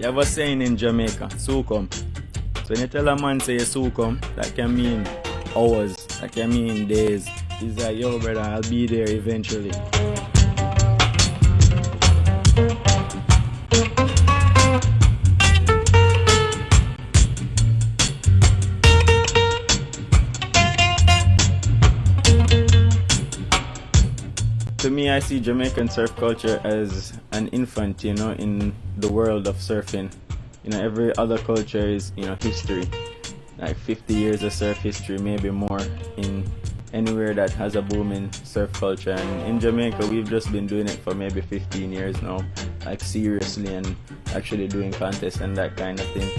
You have a saying in Jamaica, sukum. So when you tell a man say you sukum, that can mean hours, that can mean days. He's like, yo brother, I'll be there eventually. To me, I see Jamaican surf culture as an infant, you know, in the world of surfing. You know, every other culture is, you know, history. Like 50 years of surf history, maybe more, in anywhere that has a booming surf culture. And in Jamaica, we've just been doing it for maybe 15 years now, like seriously, and actually doing contests and that kind of thing.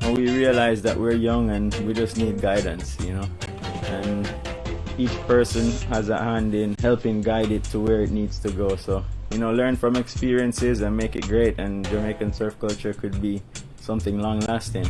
And we realize that we're young and we just need guidance, you know. And each person has a hand in helping guide it to where it needs to go. So, you know, learn from experiences and make it great, and Jamaican surf culture could be something long lasting.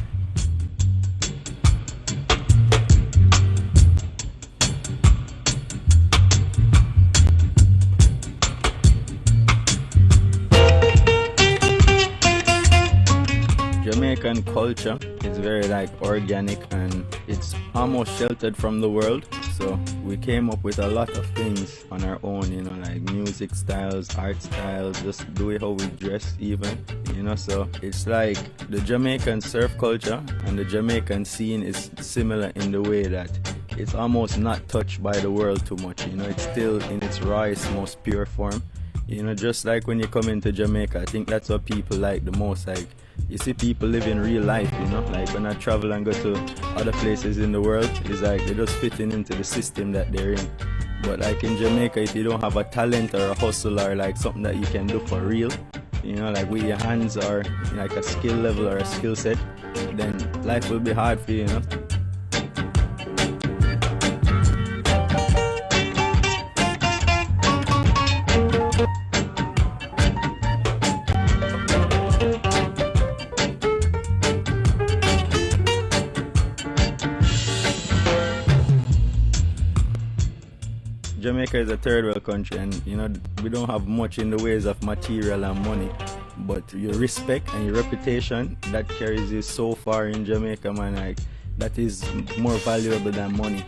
Jamaican culture is very like organic and it's almost sheltered from the world. So we came up with a lot of things on our own, you know, like music styles, art styles, just the way how we dress even, you know. So it's like the Jamaican surf culture and the Jamaican scene is similar in the way that it's almost not touched by the world too much, you know. It's still in its rawest, most pure form, you know. Just like when you come into Jamaica, I think that's what people like the most. Like, you see people living real life, you know. Like when I travel and go to other places in the world, it's like they're just fitting into the system that they're in. But like in Jamaica, if you don't have a talent or a hustle or like something that you can do for real, you know, like with your hands or like a skill level or a skill set, then life will be hard for you, you know. Jamaica is a third world country, and you know, we don't have much in the ways of material and money, but your respect and your reputation, that carries you so far in Jamaica, man. Like, that is more valuable than money.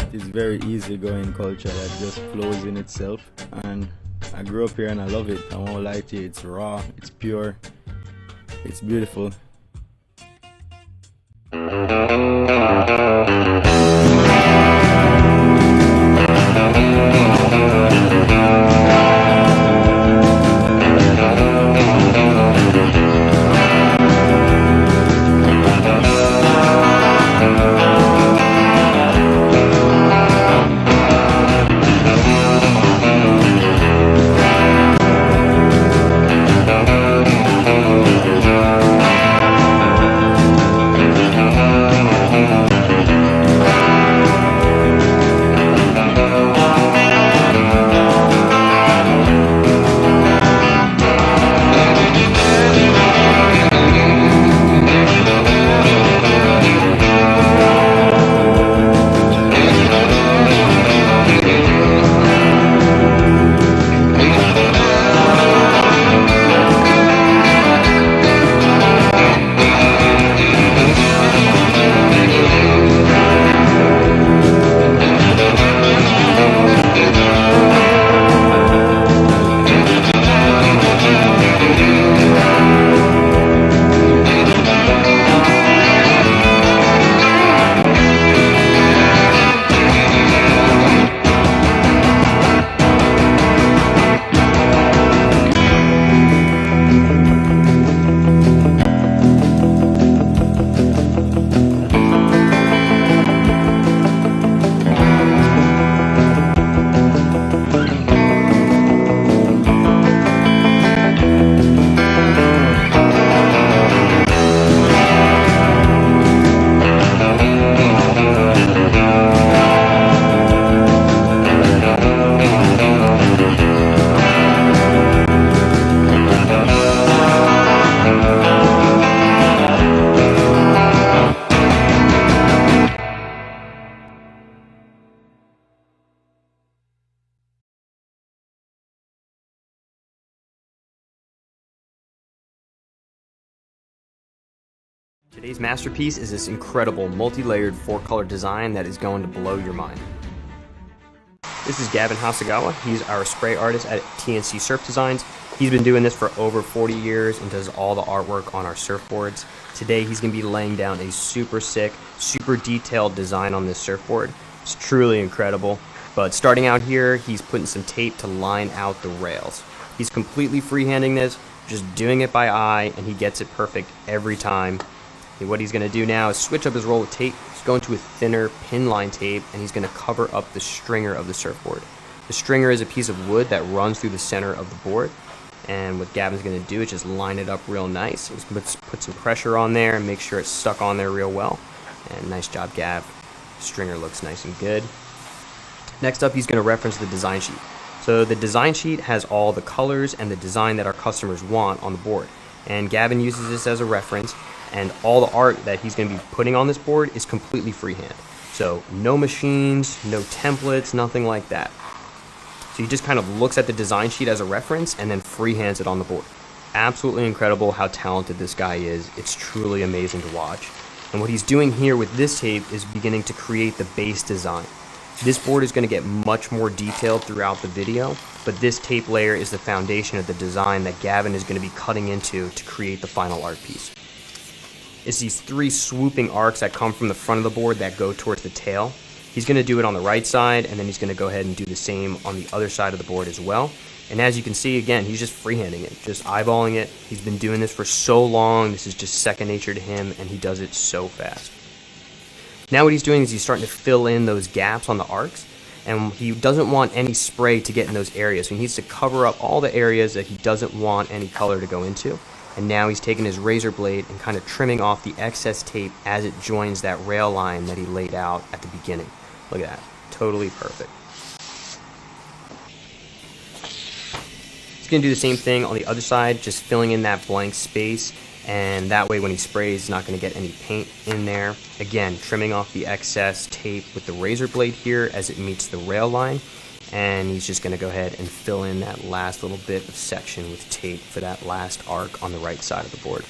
It is very easygoing culture that just flows in itself, and I grew up here and I love it. I won't lie to you, it's raw, it's pure, it's beautiful. Today's masterpiece is this incredible multi-layered 4-color design that is going to blow your mind. This is Gavin Hasagawa. He's our spray artist at TNC Surf Designs. He's been doing this for over 40 years and does all the artwork on our surfboards. Today he's going to be laying down a super sick, super detailed design on this surfboard. It's truly incredible. But starting out here, he's putting some tape to line out the rails. He's completely freehanding this, just doing it by eye, and he gets it perfect every time. And what he's going to do now is switch up his roll of tape. He's going to a thinner pin line tape, and he's going to cover up the stringer of the surfboard. The stringer is a piece of wood that runs through the center of the board, and what Gavin's going to do is just line it up real nice. He's going to put some pressure on there and make sure it's stuck on there real well. And nice job, Gav. Stringer looks nice and good. Next up, he's going to reference the design sheet. So the design sheet has all the colors and the design that our customers want on the board, and Gavin uses this as a reference. And all the art that he's going to be putting on this board is completely freehand. So no machines, no templates, nothing like that. So he just kind of looks at the design sheet as a reference and then freehands it on the board. Absolutely incredible how talented this guy is. It's truly amazing to watch. And what he's doing here with this tape is beginning to create the base design. This board is going to get much more detailed throughout the video, but this tape layer is the foundation of the design that Gavin is going to be cutting into to create the final art piece. It's these 3 swooping arcs that come from the front of the board that go towards the tail. He's going to do it on the right side, and then he's going to go ahead and do the same on the other side of the board as well. And as you can see, again, he's just freehanding it, just eyeballing it. He's been doing this for so long. This is just second nature to him, and he does it so fast. Now what he's doing is he's starting to fill in those gaps on the arcs, and he doesn't want any spray to get in those areas. So he needs to cover up all the areas that he doesn't want any color to go into. And now he's taking his razor blade and kind of trimming off the excess tape as it joins that rail line that he laid out at the beginning. Look at that. Totally perfect. He's going to do the same thing on the other side, just filling in that blank space. And that way when he sprays, he's not going to get any paint in there. Again, trimming off the excess tape with the razor blade here as it meets the rail line. And he's just going to go ahead and fill in that last little bit of section with tape for that last arc on the right side of the board.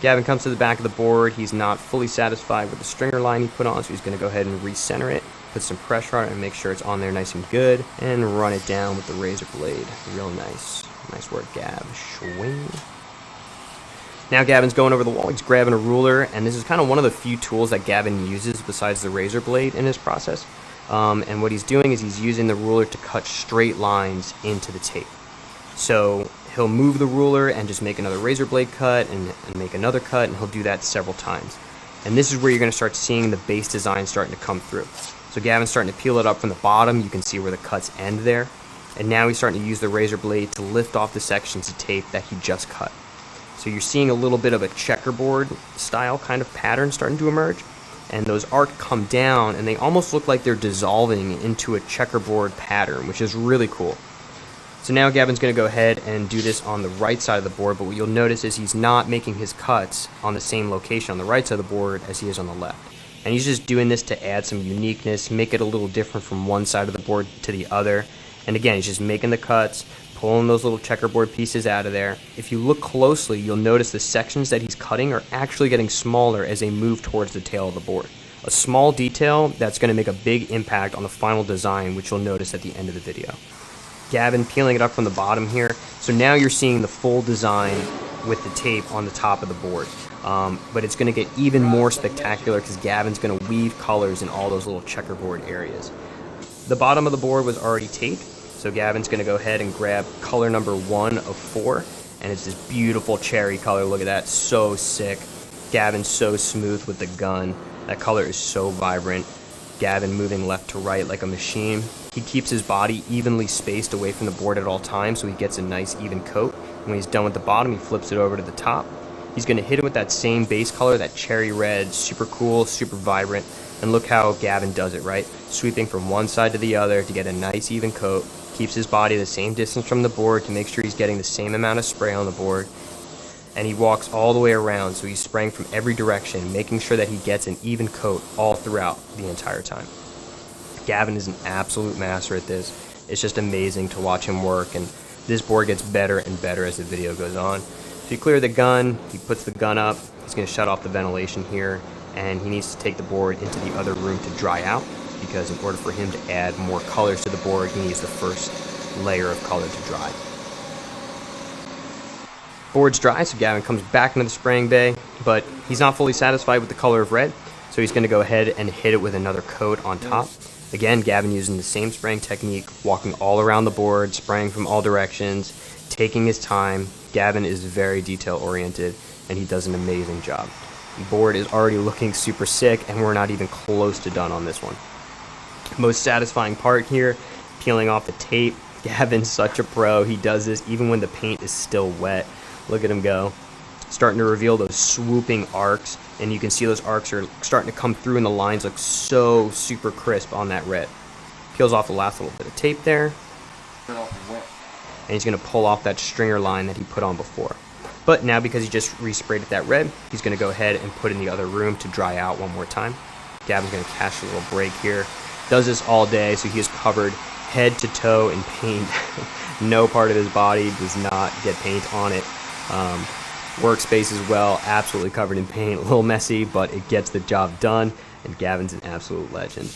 Gavin comes to the back of the board. He's not fully satisfied with the stringer line he put on, so he's going to go ahead and recenter it, put some pressure on it and make sure it's on there nice and good, and run it down with the razor blade. Real nice. Nice work, Gav. Swing. Now Gavin's going over the wall. He's grabbing a ruler, and this is kind of one of the few tools that Gavin uses besides the razor blade in his process. And what he's doing is he's using the ruler to cut straight lines into the tape. So he'll move the ruler and just make another razor blade cut and make another cut, and he'll do that several times. And this is where you're going to start seeing the base design starting to come through. So Gavin's starting to peel it up from the bottom. You can see where the cuts end there. And now he's starting to use the razor blade to lift off the sections of tape that he just cut. So you're seeing a little bit of a checkerboard style kind of pattern starting to emerge. And those arcs come down and they almost look like they're dissolving into a checkerboard pattern, which is really cool. So now Gavin's going to go ahead and do this on the right side of the board, but what you'll notice is he's not making his cuts on the same location on the right side of the board as he is on the left. And he's just doing this to add some uniqueness, make it a little different from one side of the board to the other. And again, he's just making the cuts, pulling those little checkerboard pieces out of there. If you look closely, you'll notice the sections that he's cutting are actually getting smaller as they move towards the tail of the board. A small detail that's going to make a big impact on the final design, which you'll notice at the end of the video. Gavin peeling it up from the bottom here. So now you're seeing the full design with the tape on the top of the board. But it's going to get even more spectacular because Gavin's going to weave colors in all those little checkerboard areas. The bottom of the board was already taped. So Gavin's going to go ahead and grab color number 1 of 4, and it's this beautiful cherry color. Look at that, so sick. Gavin's so smooth with the gun. That color is so vibrant. Gavin moving left to right like a machine. He keeps his body evenly spaced away from the board at all times so he gets a nice even coat. And when he's done with the bottom, he flips it over to the top. He's going to hit it with that same base color, that cherry red, super cool, super vibrant. And look how Gavin does it, right? Sweeping from one side to the other to get a nice even coat. Keeps his body the same distance from the board to make sure he's getting the same amount of spray on the board. And he walks all the way around, so he's spraying from every direction, making sure that he gets an even coat all throughout the entire time. Gavin is an absolute master at this. It's just amazing to watch him work, and this board gets better and better as the video goes on. So you clear the gun, he puts the gun up, He's going to shut off the ventilation here, and he needs to take the board into the other room to dry out, because in order for him to add more colors to the board, he needs the first layer of color to dry. Board's dry, so Gavin comes back into the spraying bay, but he's not fully satisfied with the color of red, so he's going to go ahead and hit it with another coat on top. Again, Gavin using the same spraying technique, walking all around the board, spraying from all directions, taking his time. Gavin is very detail oriented, and he does an amazing job. The board is already looking super sick, and we're not even close to done on this one. Most satisfying part here, peeling off the tape. Gavin's such a pro. He does this even when the paint is still wet. Look at him go. Starting to reveal those swooping arcs, and you can see those arcs are starting to come through, and the lines look so super crisp on that red. Peels off the last little bit of tape there, and he's going to pull off that stringer line that he put on before. But now, because he just resprayed it that red, he's going to go ahead and put it in the other room to dry out one more time. Gavin's going to catch a little break here. Does this all day, so he is covered head to toe in paint. No part of his body does not get paint on it. Workspace as well, absolutely covered in paint. A little messy, but it gets the job done, and Gavin's an absolute legend.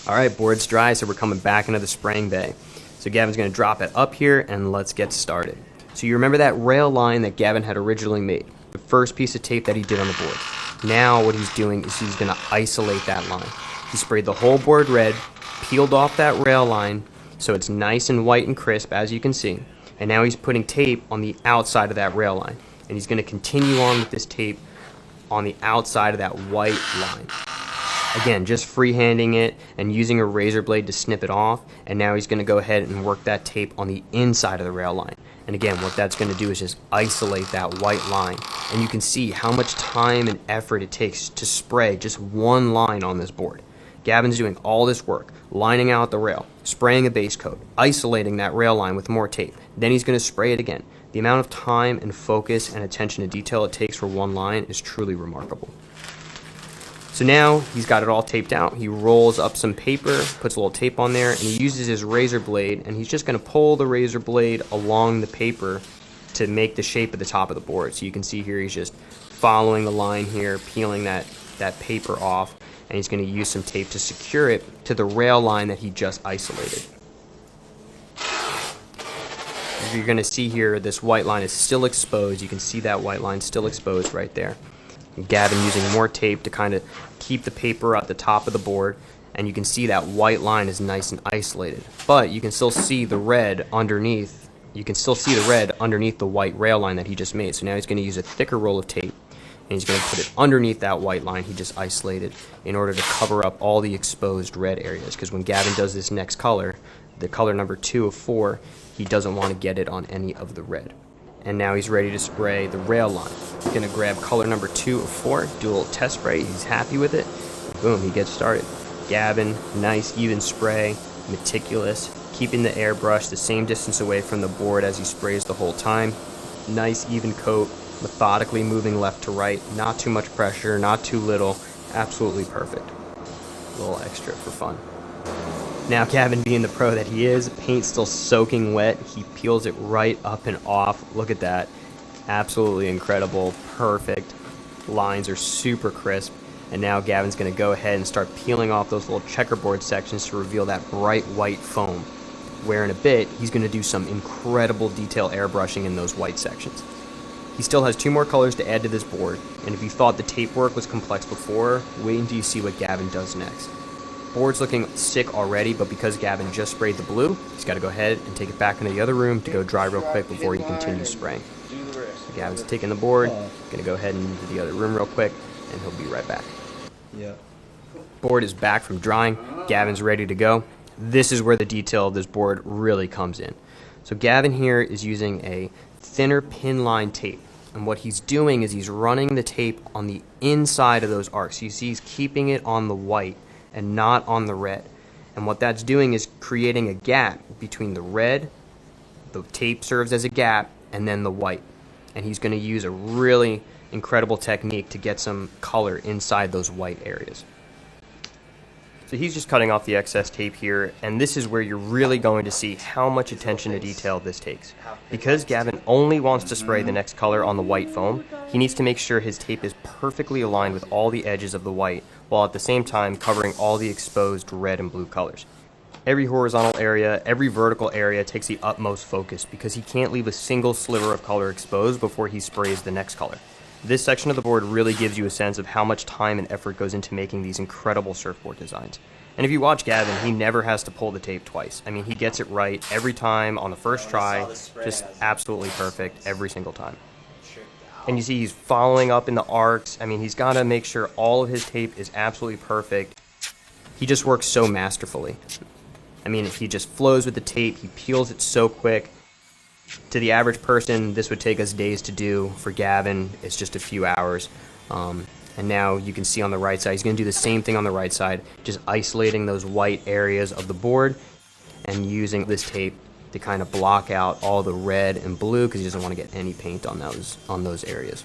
Alright, board's dry, so we're coming back into the spraying bay. So Gavin's going to drop it up here, and let's get started. So you remember that rail line that Gavin had originally made, the first piece of tape that he did on the board. Now what he's doing is he's going to isolate that line. He sprayed the whole board red, peeled off that rail line, so it's nice and white and crisp, as you can see. And now he's putting tape on the outside of that rail line. And he's going to continue on with this tape on the outside of that white line. Again, just freehanding it and using a razor blade to snip it off. And now he's going to go ahead and work that tape on the inside of the rail line. And again, what that's going to do is just isolate that white line. And you can see how much time and effort it takes to spray just one line on this board. Gavin's doing all this work, lining out the rail, spraying a base coat, isolating that rail line with more tape. Then he's going to spray it again. The amount of time and focus and attention to detail it takes for one line is truly remarkable. So now he's got it all taped out. He rolls up some paper, puts a little tape on there, and he uses his razor blade, and he's just going to pull the razor blade along the paper to make the shape of the top of the board. So you can see here he's just following the line here, peeling that paper off, and he's going to use some tape to secure it to the rail line that he just isolated. As you're going to see here, this white line is still exposed. You can see that white line still exposed right there. And Gavin using more tape to kind of keep the paper at the top of the board, and you can see that white line is nice and isolated. But you can still see the red underneath. You can still see the red underneath the white rail line that he just made. So now he's going to use a thicker roll of tape, and he's going to put it underneath that white line he just isolated in order to cover up all the exposed red areas. Because when Gavin does this next color, the color number 2 of 4, he doesn't want to get it on any of the red. And now he's ready to spray the rail line. He's going to grab color number 2 of 4, do a little test spray. He's happy with it. Boom, he gets started. Gavin, nice even spray, meticulous, keeping the airbrush the same distance away from the board as he sprays the whole time. Nice even coat, methodically moving left to right, not too much pressure, not too little, absolutely perfect. A little extra for fun. Now Gavin, being the pro that he is, paint's still soaking wet, he peels it right up and off. Look at that, absolutely incredible, perfect. Lines are super crisp, and now Gavin's going to go ahead and start peeling off those little checkerboard sections to reveal that bright white foam, where in a bit he's going to do some incredible detail airbrushing in those white sections. He still has 2 more colors to add to this board, and if you thought the tape work was complex before, wait until you see what Gavin does next. Board's looking sick already, but because Gavin just sprayed the blue, he's got to go ahead and take it back into the other room to go dry real quick before he continues spraying. So Gavin's taking the board, going to go ahead and into the other room real quick, and he'll be right back. Yeah. Board is back from drying, Gavin's ready to go. This is where the detail of this board really comes in. So Gavin here is using a thinner pin line tape, and what he's doing is he's running the tape on the inside of those arcs. You see he's keeping it on the white and not on the red, and what that's doing is creating a gap between the red, the tape serves as a gap, and then the white, and he's going to use a really incredible technique to get some color inside those white areas. So he's just cutting off the excess tape here, and this is where you're really going to see how much attention to detail this takes. Because Gavin only wants to spray the next color on the white foam, he needs to make sure his tape is perfectly aligned with all the edges of the white, while at the same time covering all the exposed red and blue colors. Every horizontal area, every vertical area takes the utmost focus because he can't leave a single sliver of color exposed before he sprays the next color. This section of the board really gives you a sense of how much time and effort goes into making these incredible surfboard designs. And if you watch Gavin, he never has to pull the tape twice. I mean, he gets it right every time on the first try, just absolutely perfect every single time. And you see he's following up in the arcs. I mean, he's got to make sure all of his tape is absolutely perfect. He just works so masterfully. I mean, he just flows with the tape, he peels it so quick. To the average person, this would take us days to do. For Gavin, it's just a few hours. And now you can see on the right side, he's going to do the same thing on the right side, just isolating those white areas of the board and using this tape to kind of block out all the red and blue because he doesn't want to get any paint on those areas.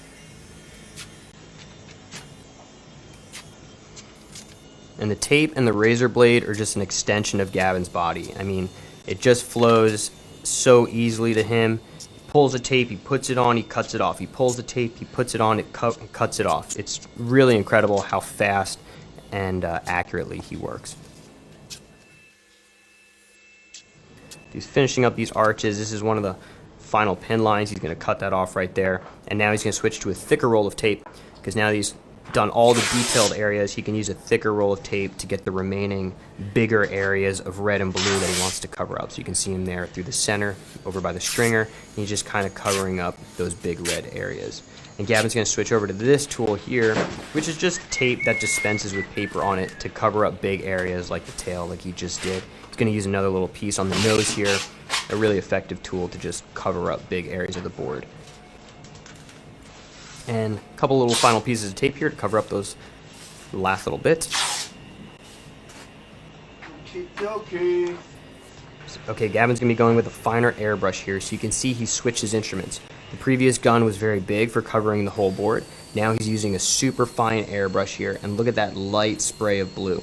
And the tape and the razor blade are just an extension of Gavin's body. I mean, it just flows so easily to him. He pulls the tape, he puts it on, he cuts it off. He pulls the tape, he puts it on, it cuts it off. It's really incredible how fast and accurately he works. He's finishing up these arches. This is one of the final pin lines. He's going to cut that off right there. And now he's going to switch to a thicker roll of tape because now he's done all the detailed areas. He can use a thicker roll of tape to get the remaining bigger areas of red and blue that he wants to cover up. So you can see him there through the center, over by the stringer, and he's just kind of covering up those big red areas. And Gavin's going to switch over to this tool here, which is just tape that dispenses with paper on it to cover up big areas like the tail, like he just did. He's going to use another little piece on the nose here, a really effective tool to just cover up big areas of the board. And a couple little final pieces of tape here to cover up those last little bits. Okay, Gavin's going to be going with a finer airbrush here, so you can see he switched his instruments. The previous gun was very big for covering the whole board. Now he's using a super fine airbrush here, and look at that light spray of blue.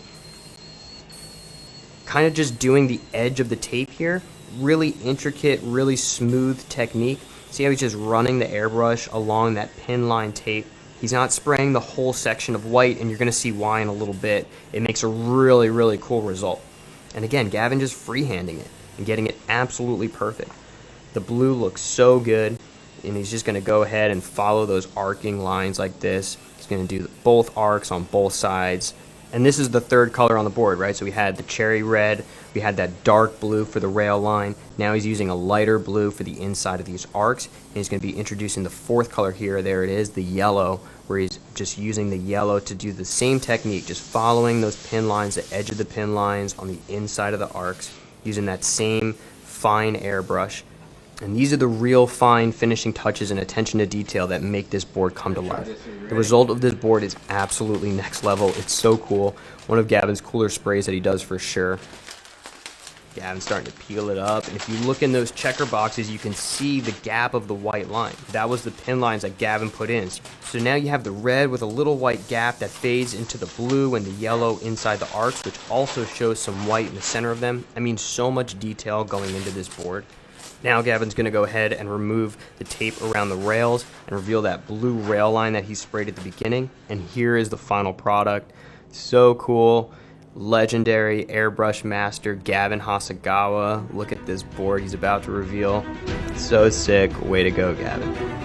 Kind of just doing the edge of the tape here. Really intricate, really smooth technique. See how he's just running the airbrush along that pin line tape. He's not spraying the whole section of white, and you're going to see why in a little bit. It makes a really, really cool result. And again, Gavin just freehanding it and getting it absolutely perfect. The blue looks so good, and he's just going to go ahead and follow those arcing lines like this. He's going to do both arcs on both sides. And this is the third color on the board, right? So we had the cherry red, we had that dark blue for the rail line. Now he's using a lighter blue for the inside of these arcs. And he's going to be introducing the fourth color here. There it is, the yellow, where he's just using the yellow to do the same technique, just following those pin lines, the edge of the pin lines on the inside of the arcs, using that same fine airbrush. And these are the real fine finishing touches and attention to detail that make this board come to life. The result of this board is absolutely next level. It's so cool. One of Gavin's cooler sprays that he does for sure. Gavin's starting to peel it up, and if you look in those checker boxes, you can see the gap of the white line. That was the pin lines that Gavin put in. So now you have the red with a little white gap that fades into the blue and the yellow inside the arcs, which also shows some white in the center of them. I mean, so much detail going into this board. Now Gavin's going to go ahead and remove the tape around the rails and reveal that blue rail line that he sprayed at the beginning. And here is the final product. So cool. Legendary airbrush master Gavin Hasegawa. Look at this board he's about to reveal. So sick. Way to go, Gavin.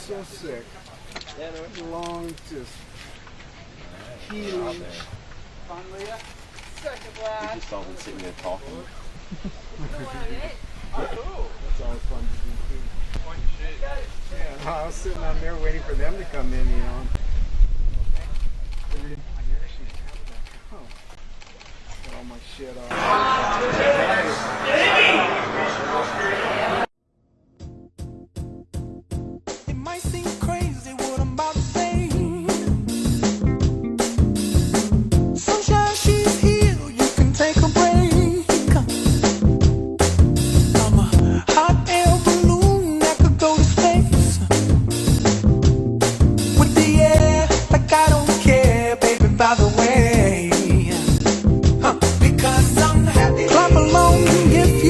so sick. Long, just healing. Fun, Leah? Second last. Just all been sitting there talking. That's always fun to do too. Yeah, no, I was sitting out there waiting for them to come in, you know. Got all my shit off. It might seem crazy what I'm about to say. Sunshine, she's here, you can take a break. I'm a hot air balloon that could go to space. With the air, like I don't care, baby, by the way. Because I'm happy. Clap along if you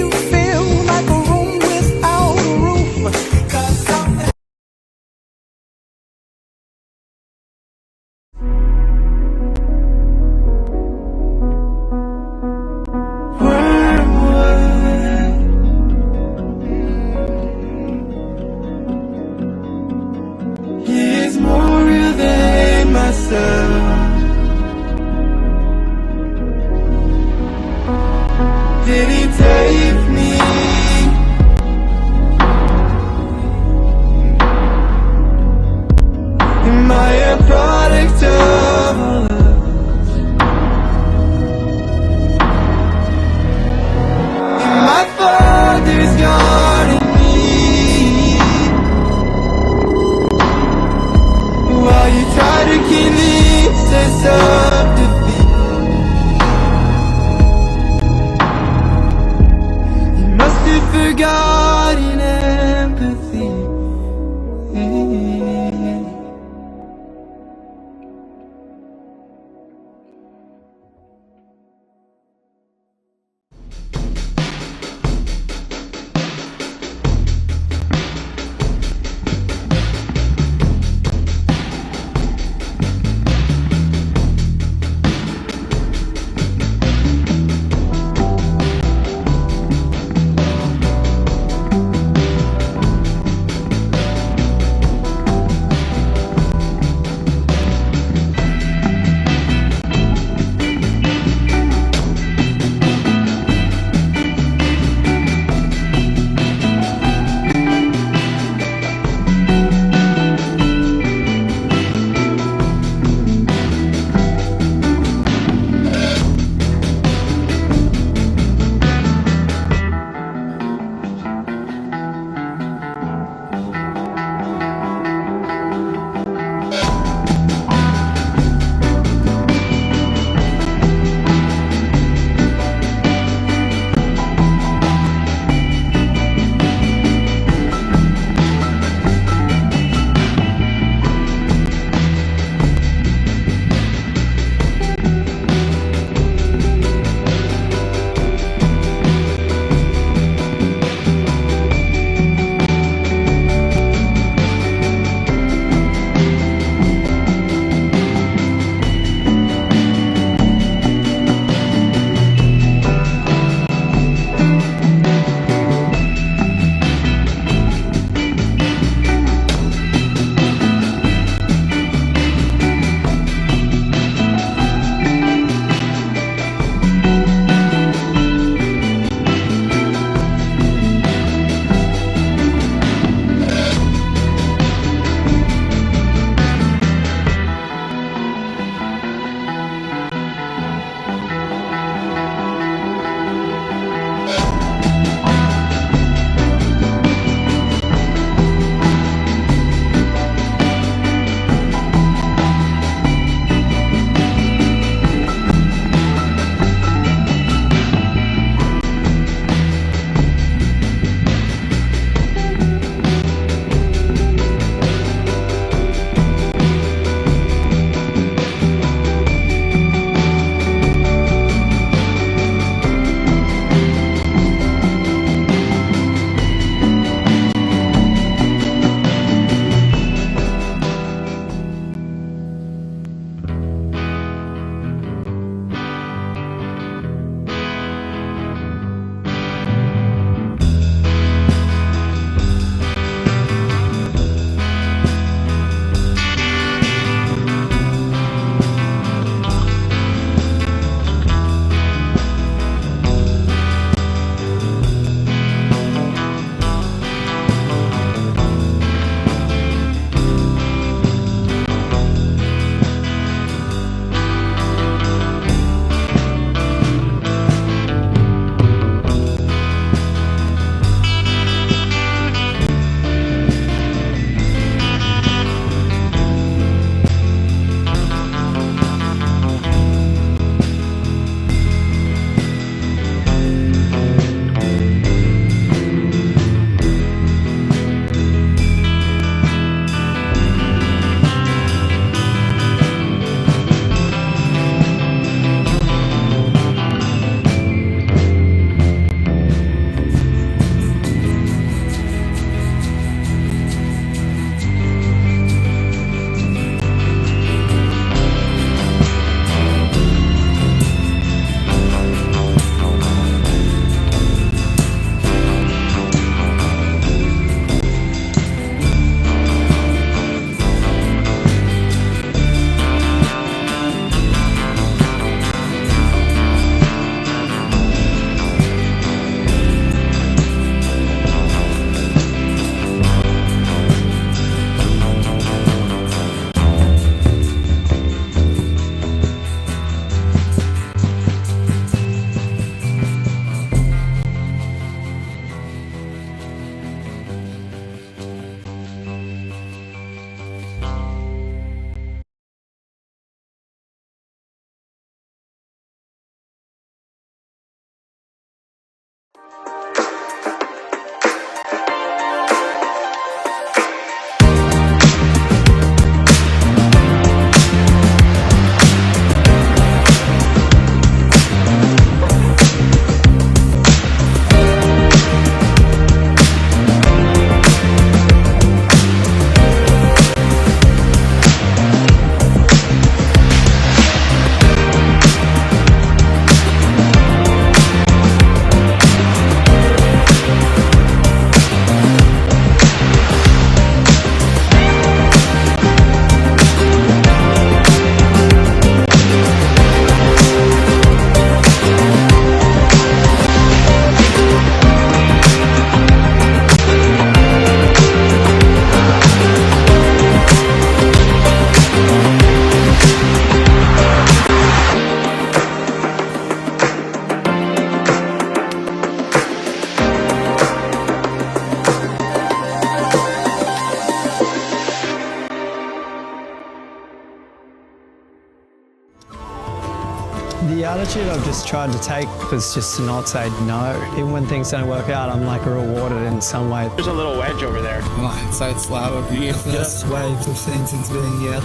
attitude I've just tried to take was just to not say no. Even when things don't work out, I'm like rewarded in some way. There's a little wedge over there. Hindsight's Slava. Just waves of things since being here.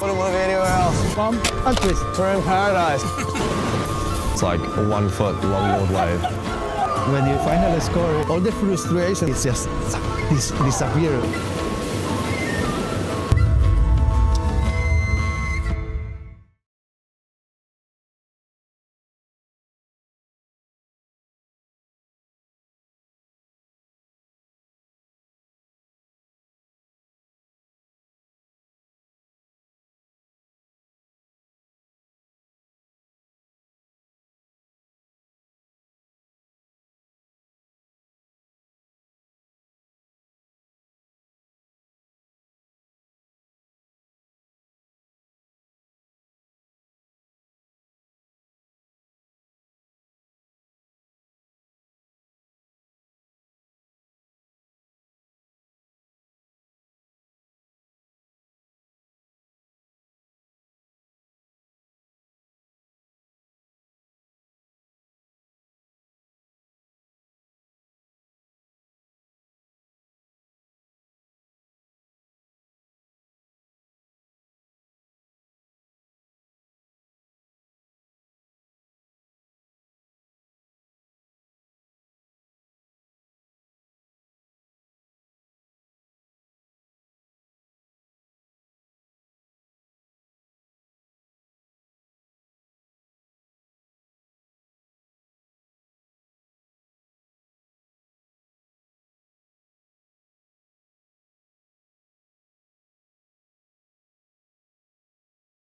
Wouldn't want to be anywhere else. Mum, we're in paradise. It's like a 1 foot longboard wave. When you finally score, all the frustration is just disappear.